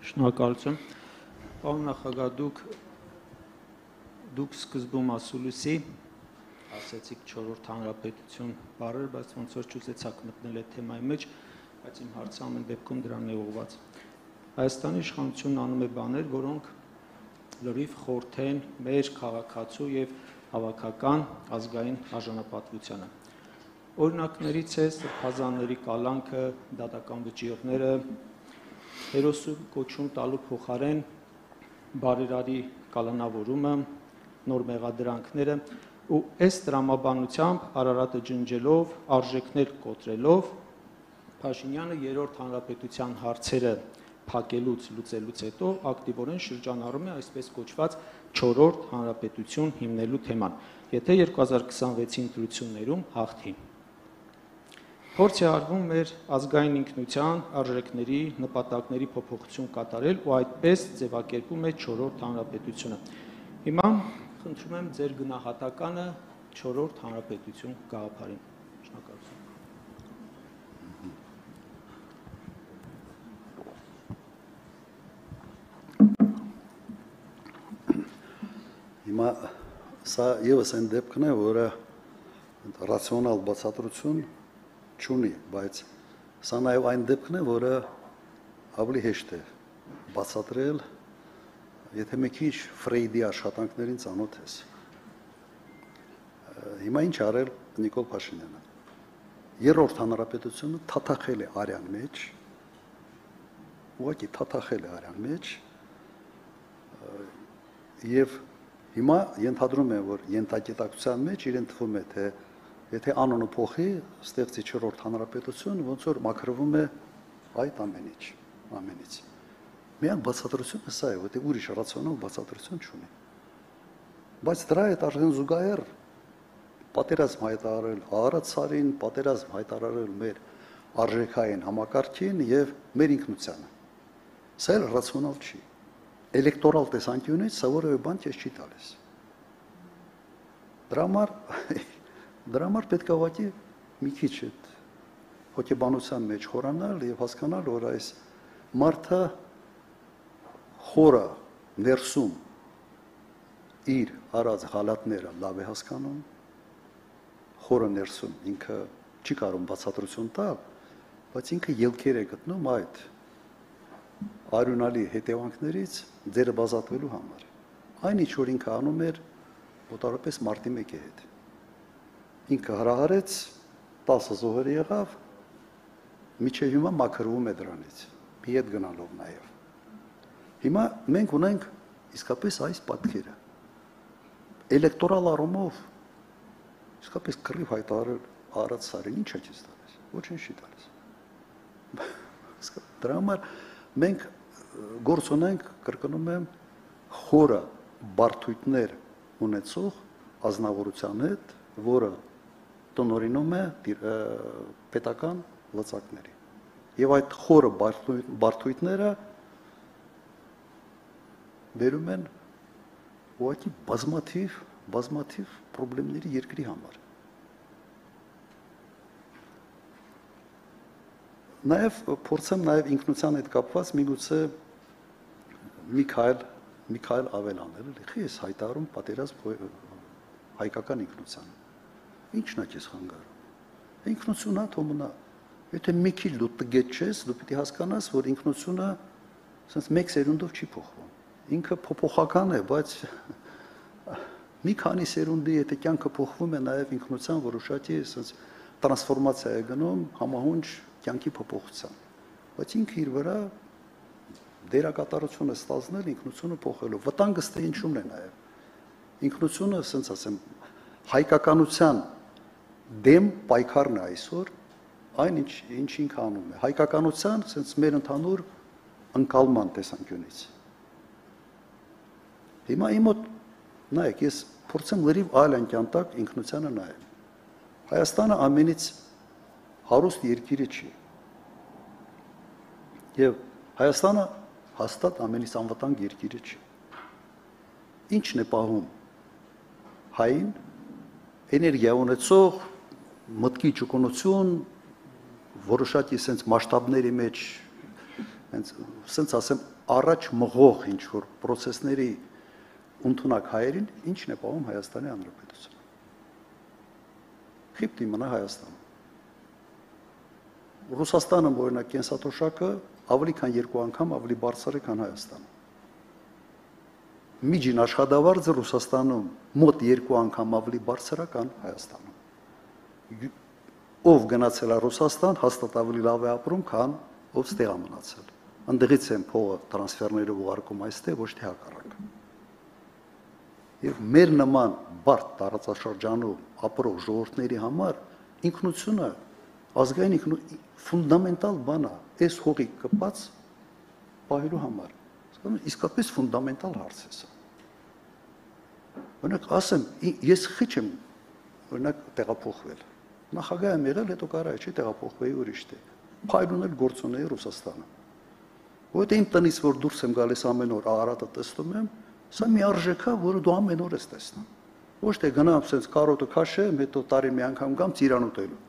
Շնորհակալություն։ Պարոն նախագահ, դուք սկզբում ասուլիսի ասացիք 4-րդ հանրապետություն բառեր, բայց ոնց որ չուզեցաք մտնել այդ թեմայի մեջ, բայց իմ հարցը ամեն դեպքում դրան է ուղղված։ Հայաստանի իշխանությունն անում է բաներ, որոնք լրիվ խորթ են մեր քաղաքացու եւ հավաքական ազգային արժանապատվությանը։ Օրինակներից է սրբազանների կալանքը, դատական վճիռները, հերոսու կոչում տալու փոխարեն բարերարի կալանավորումը, նոր մեղադրանքները ու այս տրամաբանությամբ Արարատը ջնջելով, արժեքներ կոտրելով Փաշինյանը երրորդ հանրապետության հարցերը փակելուց լուծելուց հետո ակտիվորեն շրջանառում է այսպես կոչված 4-րդ հանրապետություն հիմնելու թեման, եթե 2026-ի ընտրություններում հաղթի։ Փորձ է արվում մեր ազգային ինքնության արժեքների, նպատակների փոփոխություն կատարել ու այդպես ձևակերպում է 4-րդ հանրապետությունը։ Հիմա խնդրում եմ ձեր գնահատականը 4-րդ հանրապետություն գաղափարին։ Շնորհակալություն։ Հիմա սա եւս այն դեպքն է, որը ռացիոնալ բացատրություն չունի, բայց սա նաև այն դեպքն է, որը ավելի հեշտ է բացատրել, եթե մի քիչ Ֆրեյդի աշխատանքներին ծանոթ ես։ Հիմա ինչ արել Նիկոլ Փաշինյանը։ Երրորդ հանրապետությունը թաթախել է արյան մեջ, ուղղակի թաթախել է արյան մեջ, եւ հիմա ենթադրում եմ, որ ենթագիտակցության մեջ իրեն թվում է, թե եթե անունը փոխի, ստեղծի 4-րդ հանրապետություն, ոնց որ մաքրվում է այդ ամենից։ Միայն բացատրությունը սա է, որտեղ ուրիշ ռացիոնալ բացատրություն չունի։ Բայց դրա հետ արդեն զուգահեռ պատերազմ հայտարարել Արարատին, պատերազմ հայտարարել մեր արժեքային համակարգին եւ մեր ինքնությանը։ Սա էլ ռացիոնալ չի։ Էլեկտորալ տեսանկյունից սա որևէ բան քեզ չի տալիս։ Դրա համար պետք է ուղղակի մի քիչ այդ հոգեբանության մեջ խորանալ եւ հասկանալ, որ այս մարդը խորը ներսում իր արած հալատները լավ է հասկանում, խորը ներսում ինքը չի կարող բացատրություն տալ, բայց ինքը ելքեր է գտնում այդ արյունալի հետևանքներից ձերը բազատվելու համար։ Այն ինչ որ ինքը անում էր մոտավորապես մարտի 1-ի հետ։ Ինքը հրահարեց 10 զոհեր եղավ, միջև հիմա մաքրվում է դրանից, մի հետ գնալով նաև։ Հիմա մենք ունենք իսկապես այս պատկերը։ Էլեկտորալ առումով իսկապես կռիվ հայտարարել Արարատին ինչ է ցույց տալիս։ Ոչինչ չի տալիս։ Դրա համար մենք գործ ունենք, կրկնում եմ, խորը բարդույթներ ունեցող ազնվորության հետ, որը տնօրինում է պետական լծակների։ Եվ այդ խորը բարդույթները բերում են ուղղակի բազմաթիվ խնդիրների երկրի համար։ Նաև փորձեմ նաև ինքնության հետ կապված միգուցե մի քայլ ավել անել, էլի ես հայտարարում պատերազմ հայկական ինքնությանը։ Ինչն է քեզ խանգարում։ Ինքնությունն է թողնա։ Եթե մի քիչ դու տգետ չես, դու պիտի հասկանաս, որ ինքնությունը ասես մեկ սերունդով չի փոխվում։ Ինքը փոփոխական է, բայց մի քանի սերունդի եթե կյանքը փոխվում է, նաև ինքնության որոշակի ասես տրանսֆորմացիա է գնում համահունչ կյանքի փոփոխության։ Բայց ինքը իր վրա դերակատարություն է ստանձնել ինքնությունը փոխելու։ Վտանգը ստե ինչումն է նաև։ Ինքնությունը, ասենց ասեմ, հայկականության դեմ պայքարն է այսօր, այն ինչ ինքը անում է։ Հայկականության, ասենց մեր ընդհանուր ընկալման տեսանկյունից։ Հիմա իմ մոտ նայեք, ես փորձեմ լրիվ այլ անկյան ինքնությանը նայեմ։ Հայաստանը ամենից հարուստ երկիրը չի։ Եվ Հայաստանը հաստատ ամենից անվտանգ երկիրը չի։ Ինչն է պահում հային էներգիա ունեցող մտքի ճկունություն, որոշակի sense մասշտաբների մեջ հենց ասենց ասեմ առաջ մղող ինչ որ process-ների ընդունակ հայերին ինչն է պահում Հայաստանի Հանրապետությունը։ Խիպտի մնա Հայաստանը։ Ռուսաստանը օրինակ կենսաթոշակը ավելի քան 2 անգամ ավելի բարձր է քան Հայաստանը։ Միջին աշխատավարձը Ռուսաստանում մոտ 2 անգամ ավելի բարձր է քան Հայաստանում։ Ով գնացել է Ռուսաստան, հաստատ ավելի լավ է ապրում, քան ով ստեղ է մնացել։ Այնտեղից են փողը տրանսֆերները ուղարկում այստեղ, ոչ թե հակառակ։ Եվ մեր նման բարդ տարածաշրջանում ապրող ժողովուրդների համար ինքնությունը ազգային ֆունդամենտալ բան է, այս հողի կպած պահելու համար։ Իսկապես ֆունդամենտալ հարց է սա։ Օրինակ ասեմ, ես խիչ եմ օրինակ տեղափոխվել։ Նախագահ եմ եղել, հետո կարա չի տեղափոխվեի ուրիշ տեղ։ Փայլունել գործունեի Ռուսաստանը։ Որտե իմ տնից որ դուրս եմ գալիս ամեն օր Արարատը տեսնում եմ, սա մի արժեք է, որը դու ամեն օր ես տեսնում։ Ոչ թե գնամ ասես կարոտը քաշեմ, հետո տարի մի անգամ գամ ծիրան ուտելու։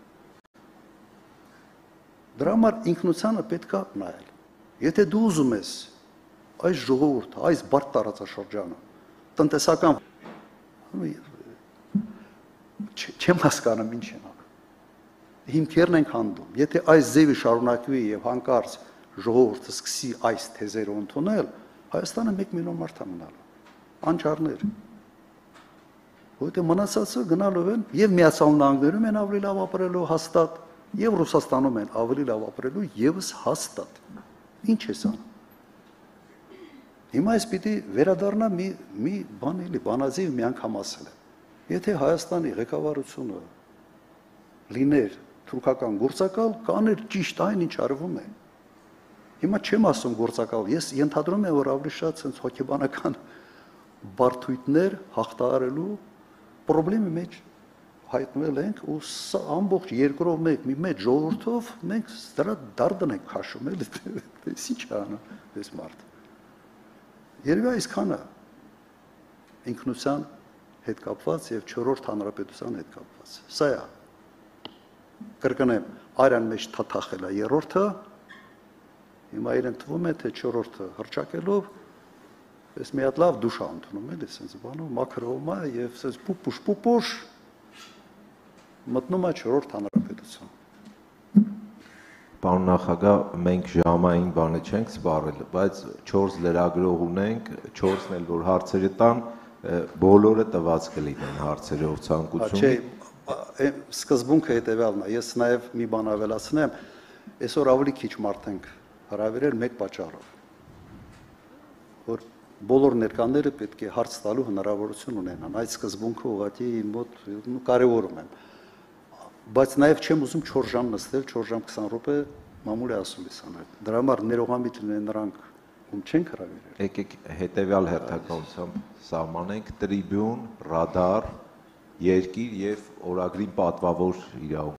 Դրա համար ինքնությանը պետք է նայել։ Եթե դու ուզում ես այս ժողովուրդը, այս բարդ տարածաշրջանը տնտեսական չեմ հասկանում ինչ են անում։ Հիմքերն են հանդում։ Եթե այս ձևի շարունակվի եւ հանկարծ ժողովուրդը սկսի այս թեզերը ընդունել, Հայաստանը 1 միլիոն մարդ է մնալու։ Անճարներ։ Որտե մնացածը գնալով են եւ Միացյալ Նահանգներում են ավելի լավ ապրելու հաստատ, եւ Ռուսաստանում են ավելի լավ ապրելու եւս հաստատ։ Ինչ է սա։ Հիմա ես պիտի վերադառնա մի բան էլի, բանազիվ մի անգամ ասել եմ։ Եթե Հայաստանի ղեկավարությունը լիներ թուրքական գործակալ, կաներ ճիշտ այն ինչ արվում է։ Հիմա չեմ ասում գործակալ, ես ենթադրում եմ, որ ավելի շատ sense հոգեբանական բարդույթներ հաղթահարելու խնդրի մեջ հայտնվել ենք ու սա ամբողջ երկրով մի մեծ ժողովրդով մենք դրա դարդն ենք քաշում էլի, դες ինչ անում դες մարդ։ Երևի այսքանը ինքնության հետ կապված եւ 4-րդ հանրապետության հետ կապված։ Սա է։ Կրկնեմ, արյան մեջ թաթախել է 3-րդը, հիմա իրեն թվում է, թե 4-րդը հրճակելով ես մի հատ լավ դուշ ընդունում էլի, sense բանով մաքրվում է եւ sense պուպուշ մտնում է 4-րդ հանրապետություն։ Պարոն նախագահ, մենք ժամային բանը չենք սպառել, բայց 4 լրագրող ունենք, 4-ն էլ որ հարցերը տան, բոլորը տված կլինեն հարցերով ցանկություն։ Չէ, սկզբունքը հետեւյալն է, ես նաեւ մի բան ավելացնեմ, այսօր ավելի քիչ մարդ ենք հրավիրել մեկ պատճառով, որ բոլոր ներկաները պետք է հարց տալու հնարավորություն ունենան, այդ սկզբունքը ուղղակի մոտ կարևորում եմ, բայց նաեւ չեմ ուզում 4 ժամ նստել, 4 ժամ 20 րոպե մամուլի ասուլիս անել, դրա համար ներողամիտ լինեն նրանք, ում չենք հրավիրել։ Եկեք հետեւյալ հերթականությամբ սահմանենք տրիբյուն, ռադար, երկիր եւ օրագրին պատվավոր իրավունք